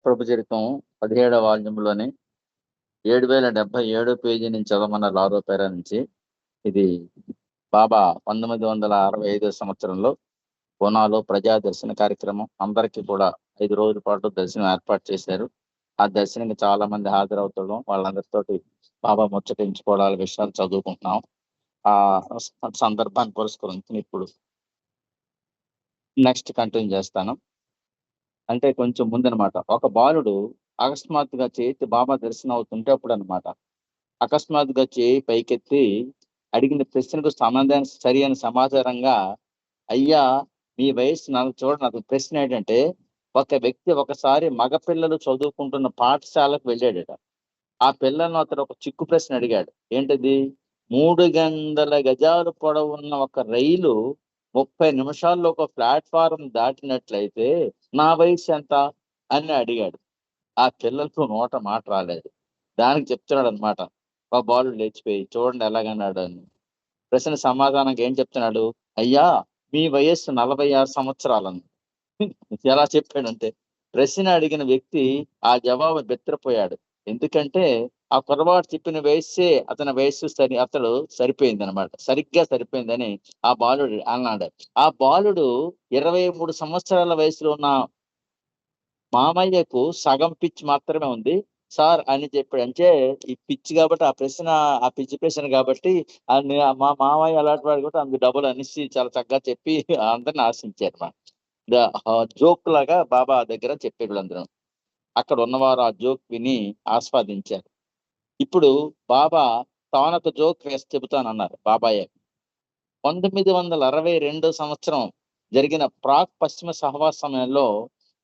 ప్రభు చరిత్రం 17వ వాల్యూమ్‌లోని 7077 page నుంచి చదవమన్నారు 6వ పేరా నుంచి. ఇది బాబా 1965 సంవత్సరంలో పూనాలో ప్రజా దర్శన కార్యక్రమం. అందరికీ కూడా 5 రోజుల పాటు దర్శనం ఏర్పాటు చేశారు. ఆ దర్శనానికి చాలా మంది హాజరవుతాం. వాళ్ళందరితోటి బాబా ముచ్చటించుకోవడాల విషయాలు చదువుకుంటున్నాం. ఆ సందర్భాన్ని పురస్కరించుకుని ఇప్పుడు నెక్స్ట్ కంటిన్యూ చేస్తాను. అంటే కొంచెం ముందనమాట. ఒక బాలుడు అకస్మాత్తుగా చేతి బాబా దర్శనం అవుతుంటే అప్పుడనమాట. అకస్మాత్తుగా చేయి పైకెత్తి అడిగిన ప్రశ్నకు సరి అయిన సమాచారంగా, "అయ్యా, మీ వయస్సు నాకు చూడండి." అతని ప్రశ్న ఏంటంటే, ఒక వ్యక్తి ఒకసారి మగ పిల్లలు చదువుకుంటున్న పాఠశాలకు వెళ్ళాడట. ఆ పిల్లలను అతడు ఒక చిక్కు ప్రశ్న అడిగాడు. ఏంటది? 300 గజాలు పొడవున్న ఒక రైలు 30 నిమిషాల్లో ఒక ప్లాట్‌ఫార్మ్ దాటినట్లయితే నా వయస్సు ఎంత? అని అడిగాడు. ఆ పిల్లలకు నోట మాట రాలేదు. దానికి చెప్తున్నాడన్నమాట. ఆ బాలుడు లేచిపోయి, చూడండి ఎలాగన్నాడు అని. ప్రశ్న సమాధానంగా ఏం చెప్తున్నాడు? "అయ్యా, మీ వయస్సు 46 సంవత్సరాలని." ఎలా చెప్పాడంటే, ప్రశ్న అడిగిన వ్యక్తి ఆ జవాబు బెత్తరపోయాడు. ఎందుకంటే ఆ కుర్రవాడు చెప్పిన వయస్సే అతని వయస్సు అతడు సరిపోయిందనమాట. సరిగ్గా సరిపోయిందని ఆ బాలుడు అన్నాడు. ఆ బాలుడు 23 సంవత్సరాల వయసులో ఉన్న మామయ్యకు సగం పిచ్ మాత్రమే ఉంది సార్ అని చెప్పాడు. అంటే ఈ పిచ్ కాబట్టి ఆ పిచ్చి ప్రశ్న కాబట్టి మా మామయ్య అలాంటి వాడు కాబట్టి అందుకు డబుల్ అనేసి చాలా చక్కగా చెప్పి అందరిని ఆశించారన్నమాట. జోక్ లాగా బాబా దగ్గర చెప్పేవాళ్ళందరూ. అక్కడ ఉన్నవారు ఆ జోక్ విని ఆస్వాదించారు. ఇప్పుడు బాబా తానొక జోక్ వేసి చెబుతానన్నారు బాబాయే. 1962 సంవత్సరం జరిగిన ప్రాక్ పశ్చిమ సహవాస సమయంలో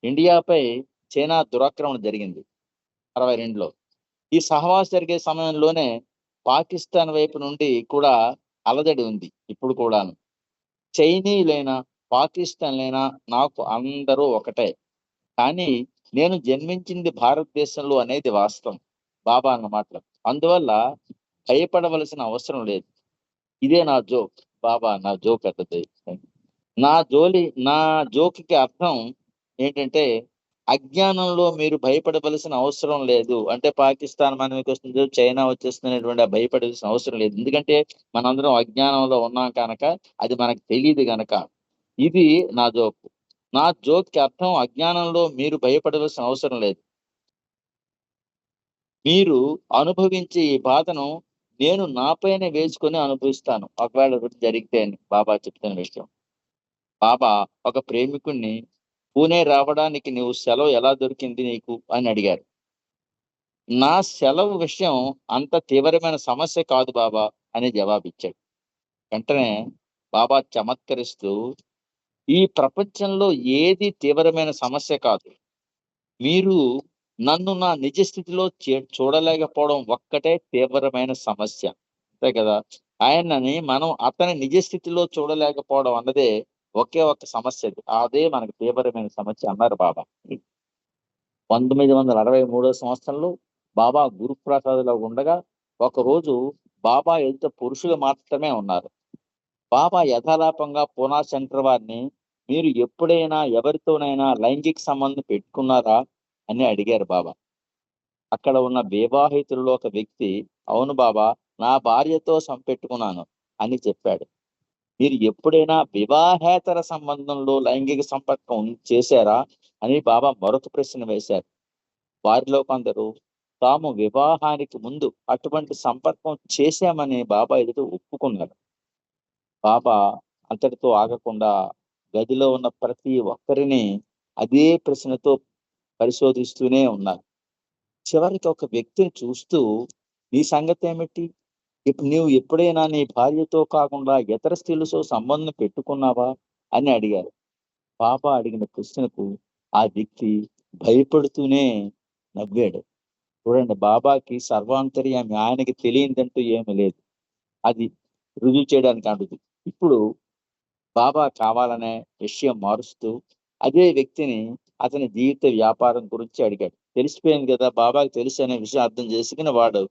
ఇండియాపై చైనా దురాక్రమణ జరిగింది 62లో. ఈ సహవాసం జరిగే సమయంలోనే పాకిస్తాన్ వైపు నుండి కూడా అలజడి ఉంది ఇప్పుడు కూడాను. చైనీయులైనా, పాకిస్తాన్‌లైనా నాకు అందరూ ఒకటే. కానీ నేను జన్మించింది భారతదేశంలో అనేది వాస్తవం. బాబా అన్న మాటలు. అందువల్ల భయపడవలసిన అవసరం లేదు. ఇదే నా జోక్. బాబా నా జోక్ అట్టది. నా జోక్‌కి అర్థం ఏంటంటే, అజ్ఞానంలో మీరు భయపడవలసిన అవసరం లేదు. అంటే పాకిస్తాన్ మన మీదకొస్తుంది, చైనా వచ్చేస్తుంది అనేటువంటి భయపడాల్సిన అవసరం లేదు. ఎందుకంటే మనందరం అజ్ఞానంలో ఉన్నాం కనుక, అది మనకు తెలీదు గనక. ఇది నా జోక్. నా జోక్‌కి అర్థం అజ్ఞానంలో మీరు భయపడవలసిన అవసరం లేదు. మీరు అనుభవించే ఈ బాధను నేను నాపైనే వేసుకొని అనుభవిస్తాను. ఒకవేళ ఒకటి జరిగితే అని బాబా చెప్తున్న విషయం. బాబా ఒక ప్రేమికుడిని పూణే రావడానికి "నువ్వు సెలవు ఎలా దొరికింది నీకు?" అని అడిగారు. "నా సెలవు విషయం అంత తీవ్రమైన సమస్య కాదు బాబా" అని జవాబిచ్చాడు. వెంటనే బాబా చమత్కరిస్తూ, "ఈ ప్రపంచంలో ఏది తీవ్రమైన సమస్య కాదు. మీరు నన్ను నా నిజ స్థితిలో చూడలేకపోవడం ఒక్కటే తీవ్రమైన సమస్య." అంతే కదా! మనం అతని నిజ స్థితిలో చూడలేకపోవడం అన్నదే ఒకే ఒక్క సమస్య అది. అదే మనకు తీవ్రమైన సమస్య అన్నారు బాబా. 1963 సంవత్సరంలో బాబా గురుప్రసాద్‌లో ఉండగా ఒకరోజు బాబా ఎదుట పురుషులు మాత్రమే ఉన్నారు. బాబా యథాలాపంగా పూనా సెంటర్ వారిని, "మీరు ఎప్పుడైనా ఎవరితోనైనా లైంగిక సంబంధం పెట్టుకున్నారా?" అని అడిగారు బాబా. అక్కడ ఉన్న వివాహితులలో ఒక వ్యక్తి, "అవును బాబా, నా భార్యతో పెట్టుకున్నాను" అని చెప్పాడు. "మీరు ఎప్పుడైనా వివాహేతర సంబంధంలో లైంగిక సంపర్కం చేశారా?" అని బాబా మరొక ప్రశ్న వేశారు. వారిలో కొందరు తాము వివాహానికి ముందు అటువంటి సంపర్కం చేశామని బాబా ఎదుట ఒప్పుకున్నారు. బాబా అంతటితో ఆగకుండా గదిలో ఉన్న ప్రతి ఒక్కరిని అదే ప్రశ్నతో పరిశోధిస్తూనే ఉన్నారు. చివరికి ఒక వ్యక్తిని చూస్తూ, "నీ సంగతేమిటి? నువ్వు ఎప్పుడైనా నీ భార్యతో కాకుండా ఇతర స్త్రీలతో సంబంధం పెట్టుకున్నావా?" అని అడిగారు. బాబా అడిగిన ప్రశ్నకు ఆ వ్యక్తి భయపడుతూనే నవ్వాడు. చూడండి, బాబాకి సర్వాంతర్యామి, ఆయనకి తెలియనిదంటూ ఏమీ లేదు. అది రుజువు చేయడానికి అడుగు. ఇప్పుడు బాబా కావాలనే విషయం మారుస్తూ అదే వ్యక్తిని అతని జీవిత వ్యాపారం గురించి అడిగాడు. తెలిసిపోయింది కదా, బాబాకి తెలుసు అనే విషయం అర్థం చేసుకుని వాడు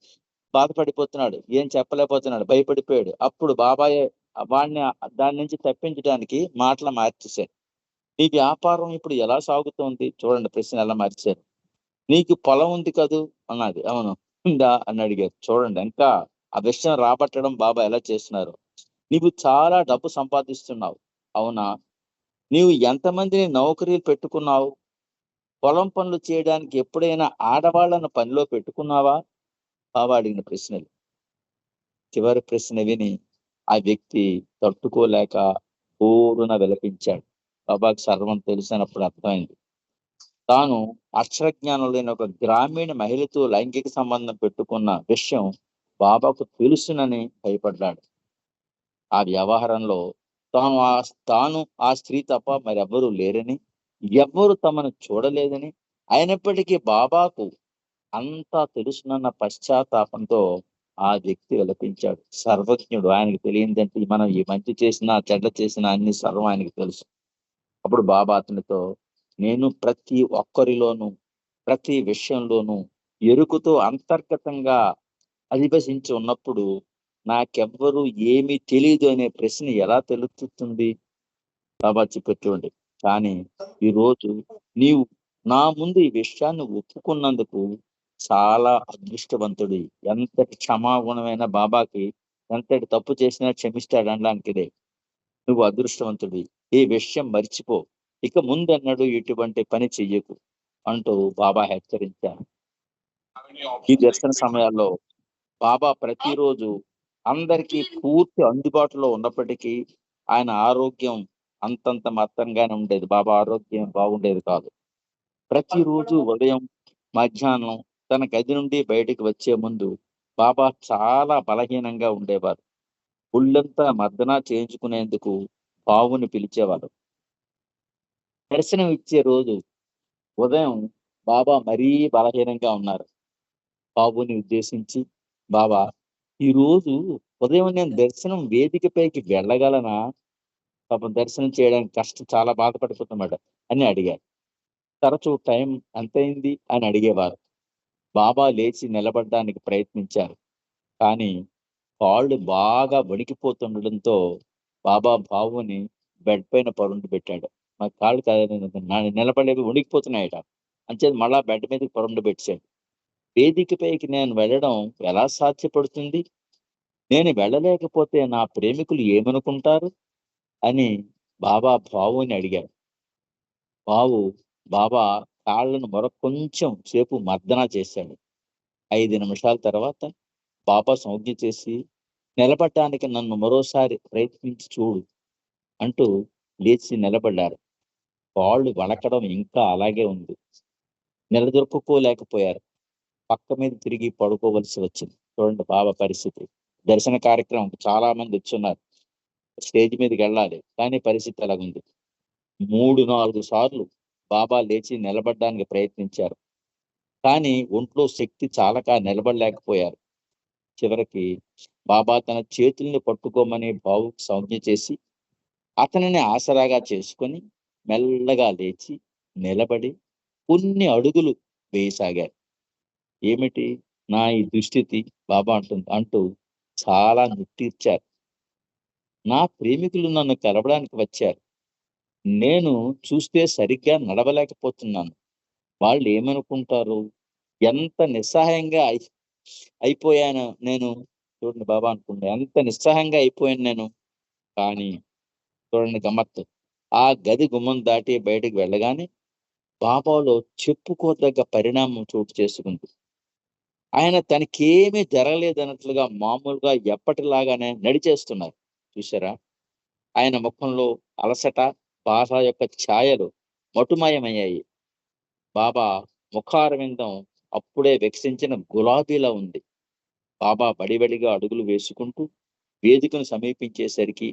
బాధపడిపోతున్నాడు. ఏం చెప్పలేకపోతున్నాడు, భయపడిపోయాడు. అప్పుడు బాబాయే వాడిని దాని నుంచి తప్పించడానికి మాటలు మార్చేశారు. "నీ వ్యాపారం ఇప్పుడు ఎలా సాగుతోంది?" చూడండి ప్రశ్న ఎలా మార్చారు. నీకు పొలం ఉంది కదూ అన్నది. అవును. ఉందా అని అడిగారు. చూడండి ఇంకా ఆ విషయం రాబట్టడం బాబా ఎలా చేస్తున్నారు. నీవు చాలా డబ్బు సంపాదిస్తున్నావు. అవునా? నీవు ఎంతమందిని నౌకరీలు పెట్టుకున్నావు? పొలం పనులు చేయడానికి ఎప్పుడైనా ఆడవాళ్ళను పనిలో పెట్టుకున్నావా? బాబా అడిగిన ప్రశ్నలు. చివరి ప్రశ్న విని ఆ వ్యక్తి తట్టుకోలేక బోరున విలపించాడు. బాబాకు సర్వం తెలిసినప్పుడు అర్థమైంది. తాను అక్షరజ్ఞానం లేని ఒక గ్రామీణ మహిళతో లైంగిక సంబంధం పెట్టుకున్న విషయం బాబాకు తెలుసునని భయపడ్డాడు. ఆ వ్యవహారంలో తాను ఆ స్త్రీ తప్ప మరెవ్వరూ లేరని, ఎవ్వరు తమను చూడలేదని, అయినప్పటికీ బాబాకు అంతా తెలుసునన్న పశ్చాత్తాపంతో ఆ వ్యక్తి విలపించాడు. సర్వజ్ఞుడు. ఆయనకు తెలియనిదంటే మనం ఈ మంచి చేసినా, చెడ్డ చేసినా అన్ని సర్వం ఆయనకు తెలుసు. అప్పుడు బాబా అతనితో, నేను ప్రతి ఒక్కరిలోనూ, ప్రతి విషయంలోనూ ఎరుకుతో అంతర్గతంగా అధివసించి ఉన్నప్పుడు నాకెవ్వరు ఏమీ తెలీదు అనే ప్రశ్న ఎలా తెలుస్తుంది? బాబా చెప్పేటువంటి. కానీ ఈరోజు నీవు నా ముందు ఈ విషయాన్ని ఒప్పుకున్నందుకు చాలా అదృష్టవంతుడి. ఎంతటి క్షమాగుణమైన బాబాకి ఎంతటి తప్పు చేసినా క్షమిస్తాడు అనడానికి ఇదే. నువ్వు అదృష్టవంతుడివి. ఈ విషయం మర్చిపో. ఇక ముందెన్నడూ ఇటువంటి పని చెయ్యకు అంటూ బాబా హెచ్చరించారు. ఈ దర్శన సమయాల్లో బాబా ప్రతిరోజు అందరికీ పూర్తి అందుబాటులో ఉన్నప్పటికీ ఆయన ఆరోగ్యం అంతంత మాత్రంగానే ఉండేది. బాబా ఆరోగ్యం బాగుండేది కాదు. ప్రతిరోజు ఉదయం, మధ్యాహ్నం తన గది నుండి బయటికి వచ్చే ముందు బాబా చాలా బలహీనంగా ఉండేవారు. ఒళ్ళంతా మర్దన చేయించుకునేందుకు బావుని పిలిచేవారు. దర్శనం ఇచ్చే రోజు ఉదయం బాబా మరీ బలహీనంగా ఉన్నారు. బాబుని ఉద్దేశించి, బాబా ఈరోజు ఉదయం నేను దర్శనం వేదికపైకి వెళ్ళగలనా? పాపం దర్శనం చేయడానికి చాలా బాధపడిపోతున్నాడు అని అడిగారు. తరచూ టైం ఎంతయింది అని అడిగేవారు. బాబా లేచి నిలబడడానికి ప్రయత్నించారు. కానీ కాళ్ళు బాగా వణికిపోతుండడంతో బాబా బాబుని బెడ్ పైన పరుండబెట్టాడు. నా కాళ్ళు నిలబడలేక వణికిపోతున్నాయట. అంచేత మళ్ళా బెడ్ మీదకి పరుండబెట్టాడు. వేదికపైకి నేను వెళ్ళడం ఎలా సాధ్యపడుతుంది? నేను వెళ్ళలేకపోతే నా ప్రేమికులు ఏమనుకుంటారు? అని బాబా బావుని అడిగాడు. బావు బాబా కాళ్ళను కొంచెం సేపు మర్దన చేశాడు. 5 నిమిషాల తర్వాత బాబా సంజ్ఞ చేసి, నిలబడటానికి నన్ను మరోసారి ప్రయత్నించి చూడు అంటూ లేచి నిలబడ్డారు. కాళ్ళు వణకడం ఇంకా అలాగే ఉంది. నిలదొక్కుకోలేకపోయారు. పక్క మీద తిరిగి పడుకోవలసి వచ్చింది. చూడండి బాబా పరిస్థితి. దర్శన కార్యక్రమం చాలా మంది వచ్చున్నారు. స్టేజ్ మీదకి వెళ్ళాలి. కానీ పరిస్థితి అలాగుంది. 3, 4 సార్లు బాబా లేచి నిలబడడానికి ప్రయత్నించారు. కానీ ఒంట్లో శక్తి చాలక నిలబడలేకపోయారు. చివరికి బాబా తన చేతుల్ని పట్టుకోమని బావుకు సంజ్ఞ చేసి, అతనిని ఆసరాగా చేసుకొని మెల్లగా లేచి నిలబడి కొన్ని అడుగులు వేయసాగారు. ఏమిటి నా ఈ దుస్థితి బాబా అంటూ చాలా నిట్టూర్చారు. నా ప్రేమికులు నన్ను కలవడానికి వచ్చారు. నేను చూస్తే సరిగ్గా నడవలేకపోతున్నాను. వాళ్ళు ఏమనుకుంటారు? ఎంత నిస్సహాయంగా అయిపోయాను నేను. చూడండి బాబా అనుకుంటా. ఎంత నిస్సహాయంగా అయిపోయాను నేను. కానీ చూడండి గమ్మత్తు. ఆ గది గుమ్మం దాటి బయటికి వెళ్ళగానే బాబాలో చెప్పుకోదగ్గ పరిణామం చోటు చేసుకుంది. ఆయన తనకేమీ జరగలేదన్నట్లుగా మామూలుగా ఎప్పటిలాగానే నడిచేస్తున్నారు. చూసారా? ఆయన ముఖంలో అలసట, బాధ యొక్క ఛాయలు మటుమాయమయ్యాయి. బాబా ముఖారవిందం అప్పుడే వికసించిన గులాబీలా ఉంది. బాబా బడిబడిగా అడుగులు వేసుకుంటూ వేదికను సమీపించేసరికి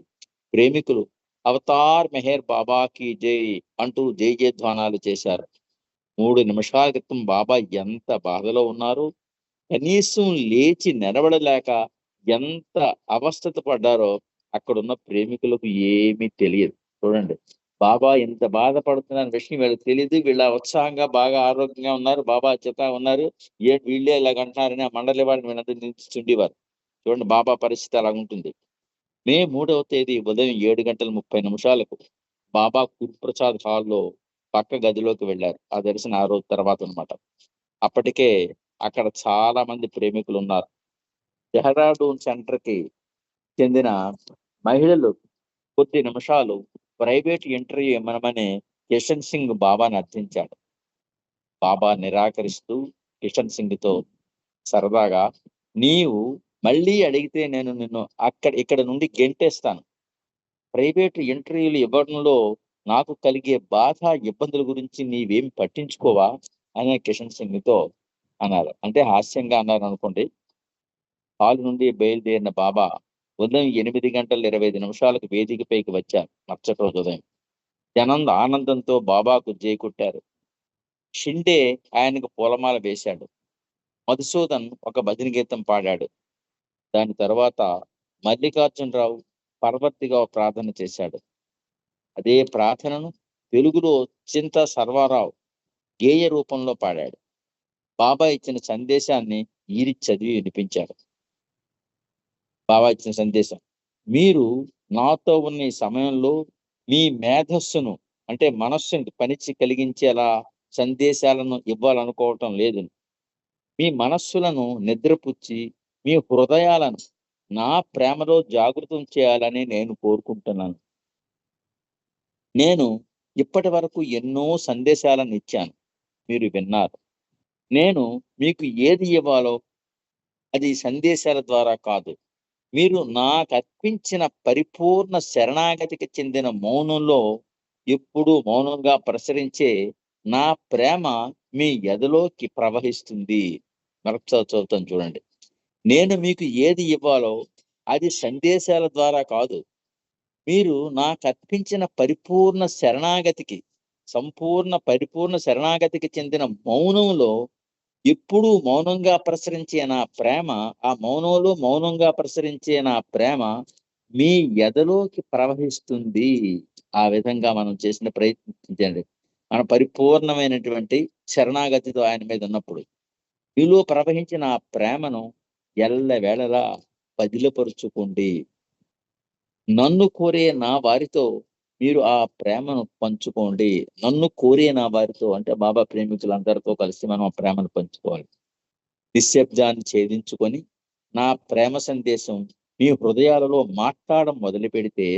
ప్రేమికులు అవతార్ మెహర్ బాబాకి జై అంటూ జై జయధ్వానాలు చేశారు. 3 నిమిషాల క్రితం బాబా ఎంత బాధలో ఉన్నారు, కనీసం లేచి నిలబడలేక ఎంత అవస్థత పడ్డారో అక్కడున్న ప్రేమికులకు ఏమీ తెలియదు. చూడండి బాబా ఎంత బాధపడుతున్న విషయం వీళ్ళకి తెలియదు. వీళ్ళ ఉత్సాహంగా బాగా ఆరోగ్యంగా ఉన్నారు. బాబా చెప్తా ఉన్నారు. వీళ్ళే ఇలాగంటున్నారని ఆ మండలి వాళ్ళని వీళ్ళందరూ నిలిచుండేవారు. చూడండి బాబా పరిస్థితి అలాగుంటుంది. మే 3వ తేదీ ఉదయం 7:30 బాబా గురుప్రసాద్ హాల్లో పక్క గదిలోకి వెళ్లారు. ఆ దర్శనం ఆ రోజు తర్వాత అన్నమాట. అప్పటికే అక్కడ చాలా మంది ప్రేమికులు ఉన్నారు. డెహ్రాడూన్ సెంటర్కి చెందిన మహిళలు కొద్ది నిమిషాలు ప్రైవేట్ ఇంటర్వ్యూ ఇవ్వమని కిషన్ సింగ్ బాబాని అర్థించాడు. బాబా నిరాకరిస్తూ కిషన్ సింగ్తో సరదాగా, నీవు మళ్ళీ అడిగితే నేను నిన్ను ఇక్కడ నుండి గెంటేస్తాను. ప్రైవేట్ ఇంటర్వ్యూలు ఇవ్వడంలో నాకు కలిగే బాధ, ఇబ్బందుల గురించి నీవేం పట్టించుకోవా అనే కిషన్ సింగ్తో అన్నారు. అంటే హాస్యంగా అన్నారు అనుకోండి. హాల్ నుండి బయలుదేరిన బాబా ఉదయం 8:25 వేదికపైకి వచ్చారు. మరుసటి రోజు ఉదయం జనం ఆనందంతో బాబాకు జై కొట్టారు. షిండే ఆయనకు పూలమాల వేశాడు. మధుసూదన్ ఒక భజన గీతం పాడాడు. దాని తర్వాత మల్లికార్జునరావు పరవర్తిగా ప్రార్థన చేశాడు. అదే ప్రార్థనను తెలుగులో చింత సర్వారావు గేయ రూపంలో పాడాడు. బాబా ఇచ్చిన సందేశాన్ని ఈరి చదివి వినిపించారు. బాబా ఇచ్చిన సందేశం: మీరు నాతో ఉన్న ఈ సమయంలో మీ మేధస్సును, అంటే మనస్సును పనిచి కలిగించేలా సందేశాలను ఇవ్వాలనుకోవటం లేదు. మీ మనస్సులను నిద్రపుచ్చి మీ హృదయాలను నా ప్రేమలో జాగృతం చేయాలని నేను కోరుకుంటున్నాను. నేను ఇప్పటి వరకు ఎన్నో సందేశాలను ఇచ్చాను, మీరు విన్నారు. నేను మీకు ఏది ఇవ్వాలో అది సందేశాల ద్వారా కాదు, మీరు నాకు అర్పించిన పరిపూర్ణ శరణాగతికి చెందిన మౌనంలో ఎప్పుడూ మౌనంగా ప్రసరించే నా ప్రేమ మీ ఎదలోకి ప్రవహిస్తుంది. మరొకసారి చదువుతాను చూడండి. నేను మీకు ఏది ఇవ్వాలో అది సందేశాల ద్వారా కాదు, మీరు నాకు అర్పించిన పరిపూర్ణ శరణాగతికి చెందిన మౌనంలో ఎప్పుడూ మౌనంగా ప్రసరించే నా ప్రేమ, ఆ మౌనంగా ప్రసరించే నా ప్రేమ మీ ఎదలోకి ప్రవహిస్తుంది. ఆ విధంగా మనం చేసిన ప్రయత్నించండి. మన పరిపూర్ణమైనటువంటి శరణాగతితో ఆయన మీద ఉన్నప్పుడు మీలో ప్రవహించిన ఆ ప్రేమను ఎల్లవేళలా పదిలపరుచుకోండి. నన్ను కోరే నా వారితో మీరు ఆ ప్రేమను పంచుకోండి. నన్ను కోరే నా వారితో అంటే బాబా ప్రేమికులందరితో కలిసి మనం ఆ ప్రేమను పంచుకోవాలి. నిశ్శబ్దాన్ని ఛేదించుకొని నా ప్రేమ సందేశం మీ హృదయాలలో మాట్లాడడం మొదలు పెడితే,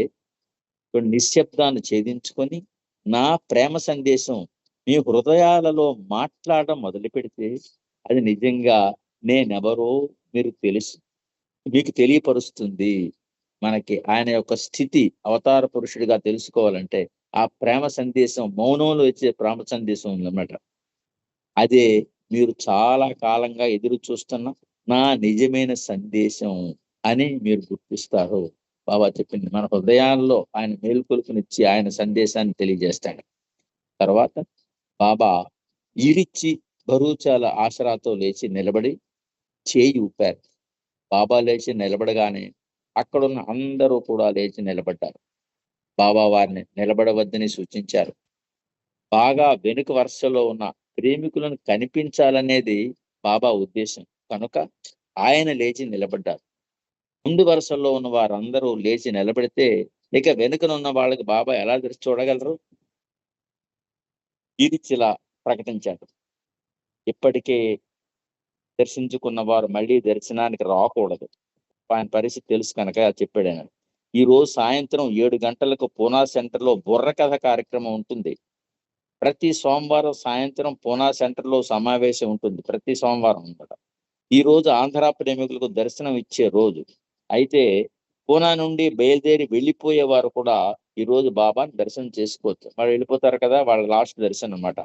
నిశ్శబ్దాన్ని ఛేదించుకొని నా ప్రేమ సందేశం మీ హృదయాలలో మాట్లాడడం మొదలు పెడితే, అది నిజంగా నేనెవరో మీకు తెలియపరుస్తుంది. మనకి ఆయన యొక్క స్థితి అవతార పురుషుడిగా తెలుసుకోవాలంటే ఆ ప్రేమ సందేశం, మౌనంలో ఇచ్చే ప్రేమ సందేశం ఉందన్నమాట. అదే మీరు చాలా కాలంగా ఎదురు చూస్తున్న నా నిజమైన సందేశం అని మీరు గుర్తిస్తారు. బాబా చెప్పింది మన హృదయాల్లో ఆయన మేలుకొలుపునిచ్చి ఆయన సందేశాన్ని తెలియజేస్తాడు. తర్వాత బాబా ఈరిచ్చి భరూచాల ఆసరాతో లేచి నిలబడి చేయి ఊపారు. బాబా లేచి నిలబడగానే అక్కడున్న అందరూ కూడా లేచి నిలబడ్డారు. బాబా వారిని నిలబడవద్దని సూచించారు. బాగా వెనుక వరుసలో ఉన్న ప్రేమికులను కనిపించాలనేది బాబా ఉద్దేశం కనుక ఆయన లేచి నిలబడ్డారు. ముందు వరుసలో ఉన్న వారందరూ లేచి నిలబడితే ఇక వెనుకనున్న వాళ్ళకి బాబా ఎలా చూడగలరు? ఈరిచ్చిలా ప్రకటించాడు: ఇప్పటికే దర్శించుకున్న వారు మళ్ళీ దర్శనానికి రాకూడదు. ఆయన పరిస్థితి తెలుసు కనుక చెప్పాడు ఆయన. ఈ రోజు సాయంత్రం 7 గంటలకు పూనా సెంటర్లో బుర్రకథ కార్యక్రమం ఉంటుంది. ప్రతి సోమవారం సాయంత్రం పూనా సెంటర్లో సమావేశం ఉంటుంది. ప్రతి సోమవారం అనమాట. ఈ రోజు ఆంధ్ర ప్రేమికులకు దర్శనం ఇచ్చే రోజు. అయితే పూనా నుండి బయలుదేరి వెళ్ళిపోయేవారు కూడా ఈ రోజు బాబాని దర్శనం చేసుకోవచ్చు. వాళ్ళు వెళ్ళిపోతారు కదా, వాళ్ళ లాస్ట్ దర్శనం అనమాట.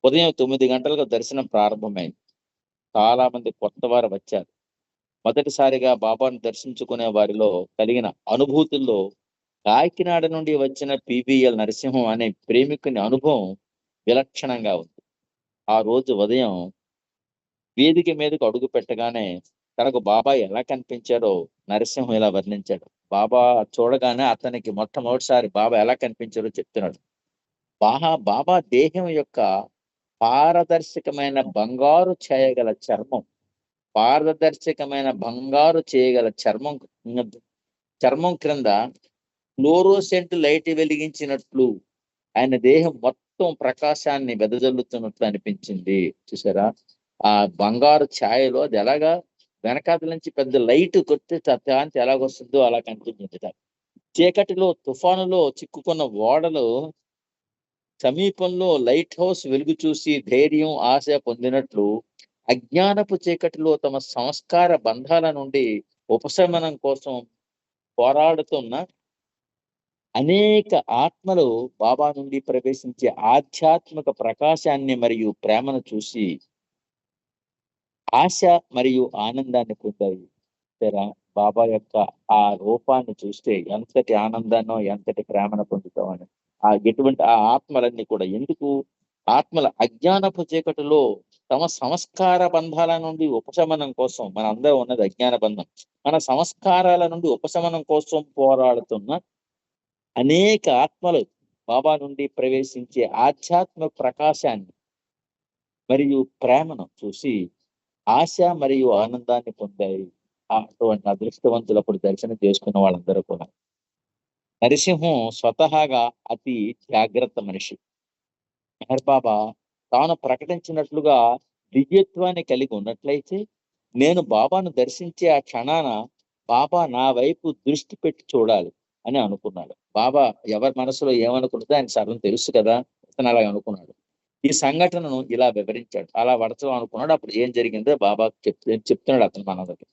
ఉదయం 9 గంటలకు దర్శనం ప్రారంభమైంది. చాలా మంది కొత్త వారు వచ్చారు. మొదటిసారిగా బాబాను దర్శించుకునే వారిలో కలిగిన అనుభూతుల్లో కాకినాడ నుండి వచ్చిన పివిఎల్ నరసింహం అనే ప్రేమికుని అనుభవం విలక్షణంగా ఉంది. ఆ రోజు ఉదయం వేదిక మీదకు అడుగు పెట్టగానే తనకు బాబా ఎలా కనిపించారో నరసింహం ఇలా వర్ణించాడు. బాబా చూడగానే అతనికి మొట్టమొదటిసారి బాబా ఎలా కనిపించారో చెప్తున్నాడు. బాబా దేహం యొక్క పారదర్శకమైన బంగారు చేయగల చర్మం క్రింద ఫ్లోరోసెంట్ లైట్ వెలిగించినట్లు ఆయన దేహం మొత్తం ప్రకాశాన్ని వెదజల్లుతున్నట్లు అనిపించింది. చూసారా? ఆ బంగారు ఛాయలో అది ఎలాగా వెనకాతల నుంచి పెద్ద లైట్ కొడితే కాంతి ఎలాగొస్తుందో అలా కనిపించిందిట. చీకటిలో తుఫానులో చిక్కుకున్న ఓడలు సమీపంలో లైట్ హౌస్ వెలుగు చూసి ధైర్యం, ఆశ పొందినట్లు అజ్ఞానపు చీకటిలో తమ సంస్కార బంధాల నుండి ఉపశమనం కోసం పోరాడుతున్న అనేక ఆత్మలు బాబా నుండి ప్రవేశించే ఆధ్యాత్మిక ప్రకాశాన్ని మరియు ప్రేమను చూసి ఆశ మరియు ఆనందాన్ని పొందాయి. చూసారా? బాబా యొక్క ఆ రూపాన్ని చూస్తే ఎంతటి ఆనందాన్నో, ఎంతటి ప్రేమను పొందుతామని. ఎటువంటి ఆ ఆత్మలన్నీ కూడా ఎందుకు ఆత్మల అజ్ఞానపు చీకటిలో తమ సంస్కార బంధాల నుండి ఉపశమనం కోసం మనందరం ఉన్నది అజ్ఞాన బంధం. మన సంస్కారాల నుండి ఉపశమనం కోసం పోరాడుతున్న అనేక ఆత్మలు బాబా నుండి ప్రవేశించే ఆధ్యాత్మిక ప్రకాశాన్ని మరియు ప్రేమను చూసి ఆశ మరియు ఆనందాన్ని పొందాయి. అటువంటి అదృష్టవంతులు అప్పుడు దర్శనం చేసుకున్న వాళ్ళందరూ కూడా. నరసింహం స్వతహాగా అతి జాగ్రత్త మనిషి. మెహర్ బాబా తాను ప్రకటించినట్లుగా దివ్యత్వాన్ని కలిగి ఉన్నట్లయితే నేను బాబాను దర్శించే ఆ క్షణాన బాబా నా వైపు దృష్టి పెట్టి చూడాలి అని అనుకున్నాడు. బాబా ఎవరి మనసులో ఏమనుకుంటుందో ఆయన సర్వం తెలుసు కదా, అతను అలా అనుకున్నాడు. ఈ సంఘటనను ఇలా వివరించాడు. అలా వడచం అనుకున్నాడు. అప్పుడు ఏం జరిగిందో బాబా చెప్తున్నాడు అతను మనకి.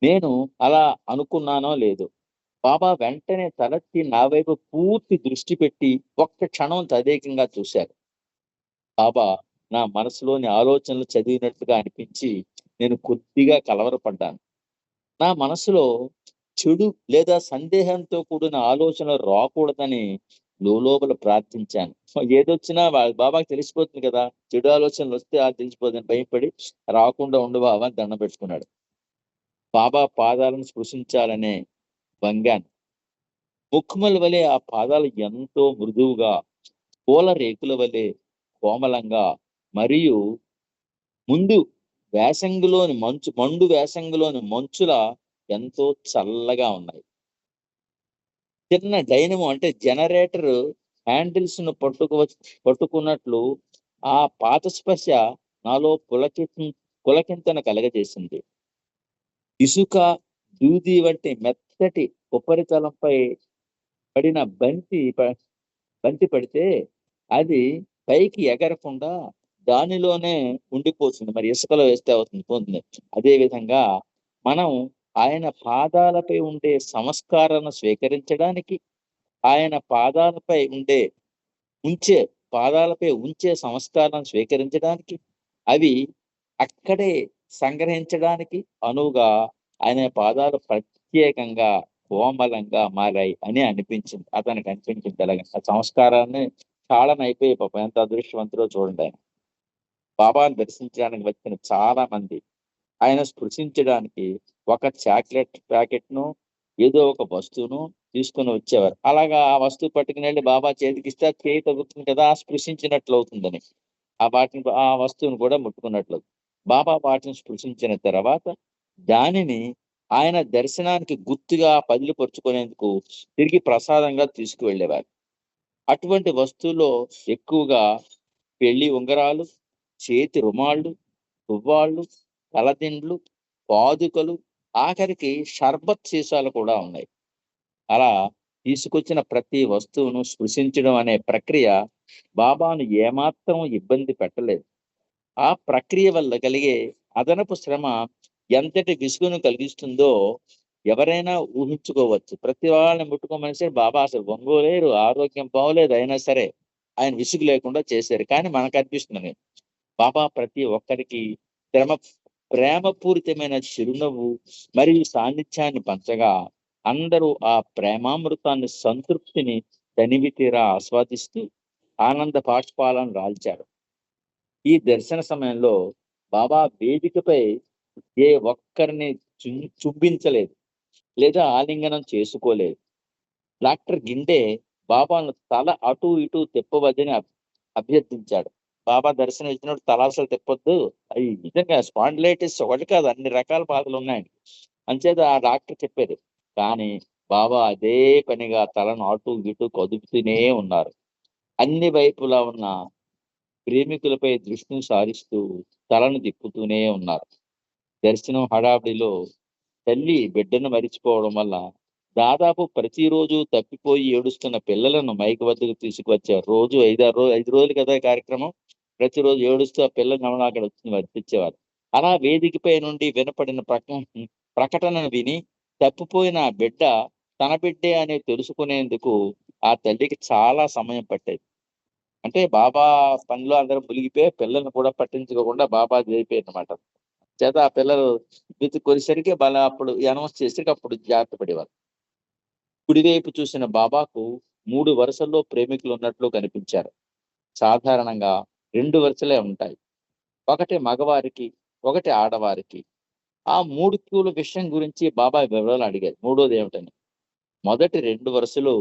నేను అలా అనుకున్నానో లేదో బాబా వెంటనే తలెత్తి నా వైపు పూర్తి దృష్టి పెట్టి ఒక్క క్షణం తదేకంగా చూశారు. బాబా నా మనసులోని ఆలోచనలు చదివినట్టుగా అనిపించి నేను కొద్దిగా కలవరపడ్డాను. నా మనసులో చెడు లేదా సందేహంతో కూడిన ఆలోచనలు రాకూడదని లోపల ప్రార్థించాను. ఏదొచ్చినా బాబాకి తెలిసిపోతుంది కదా, చెడు ఆలోచనలు వస్తే తెలిసిపోతుందని భయపడి రాకుండా ఉండు బాబా అని దండం పెట్టుకున్నాడు. బాబా పాదాలను స్పృశించాలనే వంగాను. ముక్కుమల వలె ఆ పాదాలు ఎంతో మృదువుగా, పూల రేకుల వలె కోమలంగా మరియు మండు వేసంగిలోని మంచులా ఎంతో చల్లగా ఉన్నాయి. చిన్న డైనమో అంటే జనరేటర్ హ్యాండిల్స్ ను పట్టుకున్నట్లు ఆ పాత స్పర్శ నాలో పులకింతన కలగజేసింది. ఇసుక, దూది వంటి మెత్తటి ఉపరితలంపై పడిన బంతి పడితే అది పైకి ఎగరకుండా దానిలోనే ఉండిపోతుంది. మరి ఇసుకలో వేస్తే పోతుంది. అదే విధంగా మనం ఆయన పాదాలపై ఉండే సంస్కారాన్ని స్వీకరించడానికి, ఆయన ఉంచే పాదాలపై ఉంచే సంస్కారాన్ని స్వీకరించడానికి, అవి అక్కడే సంగ్రహించడానికి అనువుగా ఆయన పాదాలు ప్రత్యేకంగా కోమలంగా మారాయి అని అనిపించింది. అతనికి అనిపించింది అలాగే. ఆ సంస్కారాన్ని అయిపోయి పాపం ఎంత అదృష్టవంతులో చూడండి ఆయన. బాబాను దర్శించడానికి వచ్చిన చాలా మంది ఆయన స్పృశించడానికి ఒక చాక్లెట్ ప్యాకెట్ను ఏదో ఒక వస్తువును తీసుకొని వచ్చేవారు. అలాగా ఆ వస్తువు పట్టుకుని వెళ్ళి బాబా చేతికి ఇస్తే చేయి తగ్గుతుంది కదా, స్పృశించినట్లు అవుతుందని ఆ వస్తువును కూడా ముట్టుకున్నట్లు. బాబా వాటిని స్పృశించిన తర్వాత దానిని ఆయన దర్శనానికి గుర్తుగా పదిలిపరుచుకునేందుకు తిరిగి ప్రసాదంగా తీసుకువెళ్ళేవారు. అటువంటి వస్తువులో ఎక్కువగా పెళ్లి ఉంగరాలు, చేతి రుమాళ్ళు, తువ్వాళ్ళు, తలదిండ్లు, పాదుకలు, ఆఖరికి షర్బత్ సీసాలు కూడా ఉన్నాయి. అలా తీసుకొచ్చిన ప్రతి వస్తువును స్పృశించడం అనే ప్రక్రియ బాబాను ఏమాత్రం ఇబ్బంది పెట్టలేదు. ఆ ప్రక్రియ వల్ల కలిగే అదనపు శ్రమ ఎంతటి విసుగును కలిగిస్తుందో ఎవరైనా ఊహించుకోవచ్చు. ప్రతి వాళ్ళని ముట్టుకోమని సరే బాబా అసలు ఒంగోలేరు, ఆరోగ్యం బాగోలేదు, అయినా సరే ఆయన విసుగు లేకుండా చేశారు. కానీ మనకు అనిపిస్తుంది బాబా ప్రతి ఒక్కరికి ప్రేమపూరితమైన చిరునవ్వు మరియు సాన్నిధ్యాన్ని పంచగా అందరూ ఆ ప్రేమామృతాన్ని, సంతృప్తిని తనివి తీరా ఆస్వాదిస్తూ ఆనంద బాష్పాలను రాల్చారు. ఈ దర్శన సమయంలో బాబా వేదికపై ఏ ఒక్కరిని చుంబించలేదు లేదా ఆలింగనం చేసుకోలేదు. డాక్టర్ గిండే బాబాను తల అటు ఇటు తిప్పవద్దని అభ్యర్థించాడు. బాబా దర్శనం ఇచ్చినప్పుడు తల అసలు తిప్పొద్దు, అవి నిజంగా స్పాండిలైటిస్ ఒకటి కాదు, అన్ని రకాల బాధలు ఉన్నాయండి అంచేత ఆ డాక్టర్ చెప్పేది. కానీ బాబా అదే పనిగా తలను అటు ఇటు కదుపుతూనే ఉన్నారు. అన్ని వైపులా ఉన్న ప్రేమికులపై దృష్టిని సారిస్తూ తలను తిప్పుతూనే ఉన్నారు. దర్శనం హడావిడిలో తల్లి బిడ్డను మరిచిపోవడం వల్ల దాదాపు ప్రతిరోజు తప్పిపోయి ఏడుస్తున్న పిల్లలను మైక్ వద్దకు తీసుకువచ్చారు. రోజు 5 రోజులు కదా ఈ కార్యక్రమం. ప్రతిరోజు ఏడుస్తూ ఆ పిల్లల్ని అక్కడ వచ్చి అలా వేదికపై నుండి వినపడిన ప్రకటనను విని తప్పిపోయిన ఆ బిడ్డ తన బిడ్డే అని తెలుసుకునేందుకు ఆ తల్లికి చాలా సమయం పట్టేది. అంటే బాబా పనిలో అందరూ మునిగిపోయి పిల్లల్ని కూడా పట్టించుకోకుండా బాబా చేయిపోయారన్నమాట. చేత ఆ పిల్లలు వెతుక్కొనేసరికి అప్పుడు అనౌన్స్ చేసరికి అప్పుడు జాగ్రత్త పడేవారు. కుడివైపు చూసిన బాబాకు 3 వరుసల్లో ప్రేమికులు ఉన్నట్లు కనిపించారు. సాధారణంగా 2 వరుసలే ఉంటాయి. ఒకటి మగవారికి, ఒకటి ఆడవారికి. ఆ 3 క్యూల విషయం గురించి బాబా వివరాలు అడిగారు. మూడోది ఏమిటని. మొదటి 2 వరుసలు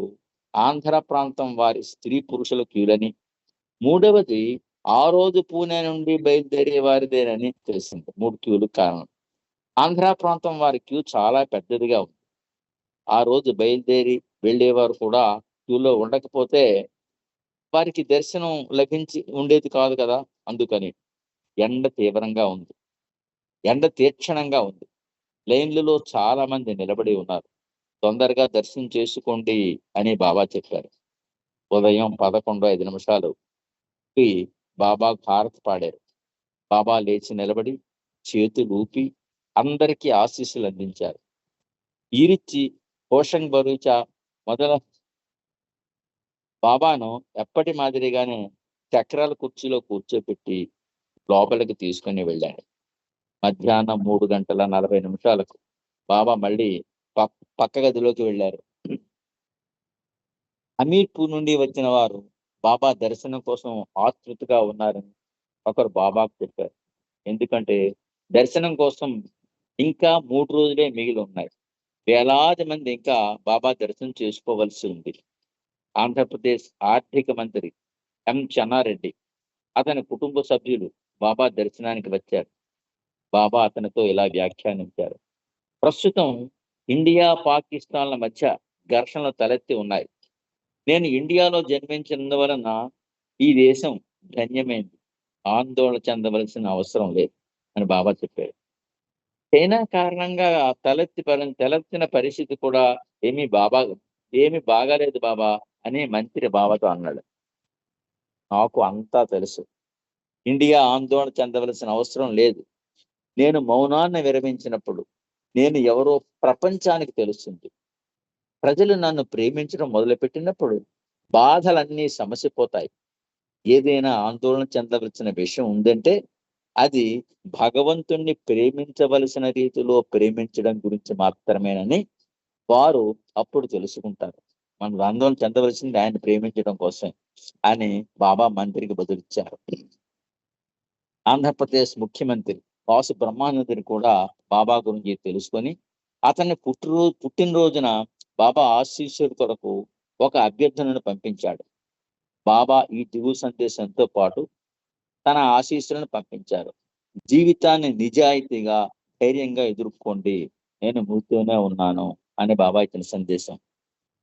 ఆంధ్ర ప్రాంతం వారి స్త్రీ పురుషుల క్యూలని, మూడవది ఆ రోజు పూణె నుండి బయలుదేరే వారిదేనని తెలిసింది. 3 క్యూలు కారణం. ఆంధ్ర ప్రాంతం వారి క్యూ చాలా పెద్దదిగా ఉంది. ఆ రోజు బయలుదేరి వెళ్ళేవారు కూడా క్యూలో ఉండకపోతే వారికి దర్శనం లభించి ఉండేది కాదు కదా. అందుకని ఎండ తీవ్రంగా ఉంది. ఎండ తీక్షణంగా ఉంది. లైన్లలో చాలా మంది నిలబడి ఉన్నారు. తొందరగా దర్శనం చేసుకోండి అని బాబా చెప్పారు. ఉదయం 11:05 బాబా హారతి పాడారు. బాబా లేచి నిలబడి చేతులు ఊపి అందరికీ ఆశీస్సులు అందించారు. ఈరిచ్చి పోషంగ్ బరూచా మొదల బాబాను ఎప్పటి మాదిరిగానే చక్రాల కుర్చీలో కూర్చోపెట్టి లోపలికి తీసుకుని వెళ్ళాడు. మధ్యాహ్నం 3:40 బాబా మళ్ళీ పక్క గదిలోకి వెళ్ళారు. హమీర్పూర్ నుండి వచ్చిన వారు బాబా దర్శనం కోసం ఆతృతగా ఉన్నారని ఒకరు బాబాకు చెప్పారు. ఎందుకంటే దర్శనం కోసం ఇంకా 3 రోజులే మిగిలి ఉన్నాయి. వేలాది మంది ఇంకా బాబా దర్శనం చేసుకోవలసి ఉంది. ఆంధ్రప్రదేశ్ ఆర్థిక మంత్రి ఎం చెన్నారెడ్డి, అతని కుటుంబ సభ్యులు బాబా దర్శనానికి వచ్చారు. బాబా అతనితో ఇలా వ్యాఖ్యానించారు. ప్రస్తుతం ఇండియా పాకిస్తాన్ల మధ్య ఘర్షణలు తలెత్తి ఉన్నాయి. నేను ఇండియాలో జన్మించినందువలన ఈ దేశం ధన్యమైంది. ఆందోళన చెందవలసిన అవసరం లేదు అని బాబా చెప్పాడు. చైనా కారణంగా తలెత్తిన పరిస్థితి కూడా ఏమీ బాగాలేదు బాబా అని మంత్రి బాబాతో అన్నాడు. నాకు అంతా తెలుసు. ఇండియా ఆందోళన చెందవలసిన అవసరం లేదు. నేను మౌనాన్ని విరమించినప్పుడు నేను ఎవరో ప్రపంచానికి తెలుస్తుంది. ప్రజలు నన్ను ప్రేమించడం మొదలుపెట్టినప్పుడు బాధలన్నీ సమసిపోతాయి. ఏదైనా ఆందోళన చెందవలసిన విషయం ఉందంటే అది భగవంతుణ్ణి ప్రేమించవలసిన రీతిలో ప్రేమించడం గురించి మాత్రమేనని వారు అప్పుడు తెలుసుకుంటారు. మనం ఆందోళన చెందవలసింది ఆయన ప్రేమించడం కోసం అని బాబా మంత్రికి బదులిచ్చారు. ఆంధ్రప్రదేశ్ ముఖ్యమంత్రి కాసు బ్రహ్మానందుని కూడా బాబా గురించి తెలుసుకొని అతన్ని పుట్టినరోజున బాబా ఆశీస్సుల కొరకు ఒక అభ్యర్థనను పంపించాడు. బాబా ఈ దిగు సందేశంతో పాటు తన ఆశీస్సులను పంపించారు. జీవితాన్ని నిజాయితీగా ధైర్యంగా ఎదుర్కోండి, నేను మీతోనే ఉన్నాను అని బాబా ఇచ్చిన సందేశం.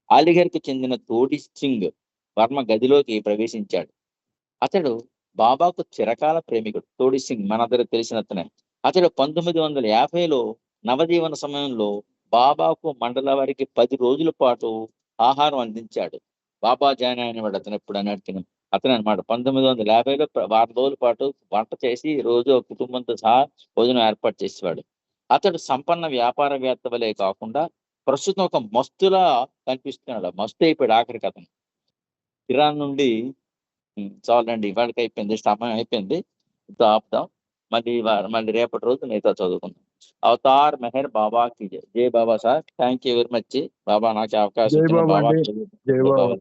అలీగఢ్కు చెందిన తోడి సింగ్ వర్మ గదిలోకి ప్రవేశించాడు. అతడు బాబాకు చిరకాల ప్రేమికుడు. తోడి సింగ్ మనందరికి తెలిసినతనే. అతడు 1950లో నవజీవన సమయంలో బాబాకు మండల వారికి 10 రోజుల పాటు ఆహారం అందించాడు. బాబా జాయిన్ అయినవాడు అతను ఎప్పుడు అన్నట్టు అతను అనమాట. 1950లో వారం రోజుల పాటు వంట చేసి రోజు కుటుంబంతో సహా భోజనం ఏర్పాటు చేసేవాడు. అతడు సంపన్న వ్యాపారవేత్త వలే కాకుండా ప్రస్తుతం ఒక మస్తులా కనిపిస్తున్నాడు. మస్తు అయిపోయాడు ఆఖరికి అతను. ఇరాన్ నుండి చాలండి, ఇవాళకి అయిపోయింది, సమయం అయిపోయింది, ఆపుదాం. మళ్ళీ రేపటి రోజు మిగతా చదువుకుందాం. అవతార్ మెహర్ బాబా కి జై. జై Baba sir, thank you very much. Baba నాకు అవకాశం ఇచ్చిన బాబా. జై బాబా,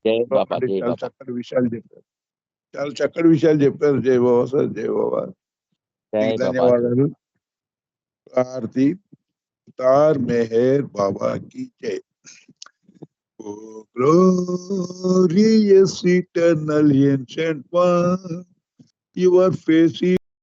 జై బాబా, జై బాబా. చక్కటి విషయాలు చెప్పారు. జై బాబా సార్, జై బాబా. ధన్యవాదాలు. ఆర్తి అవతార్ మెహర్ బాబా కి జై. Oh, glorious eternal ancient one, your face is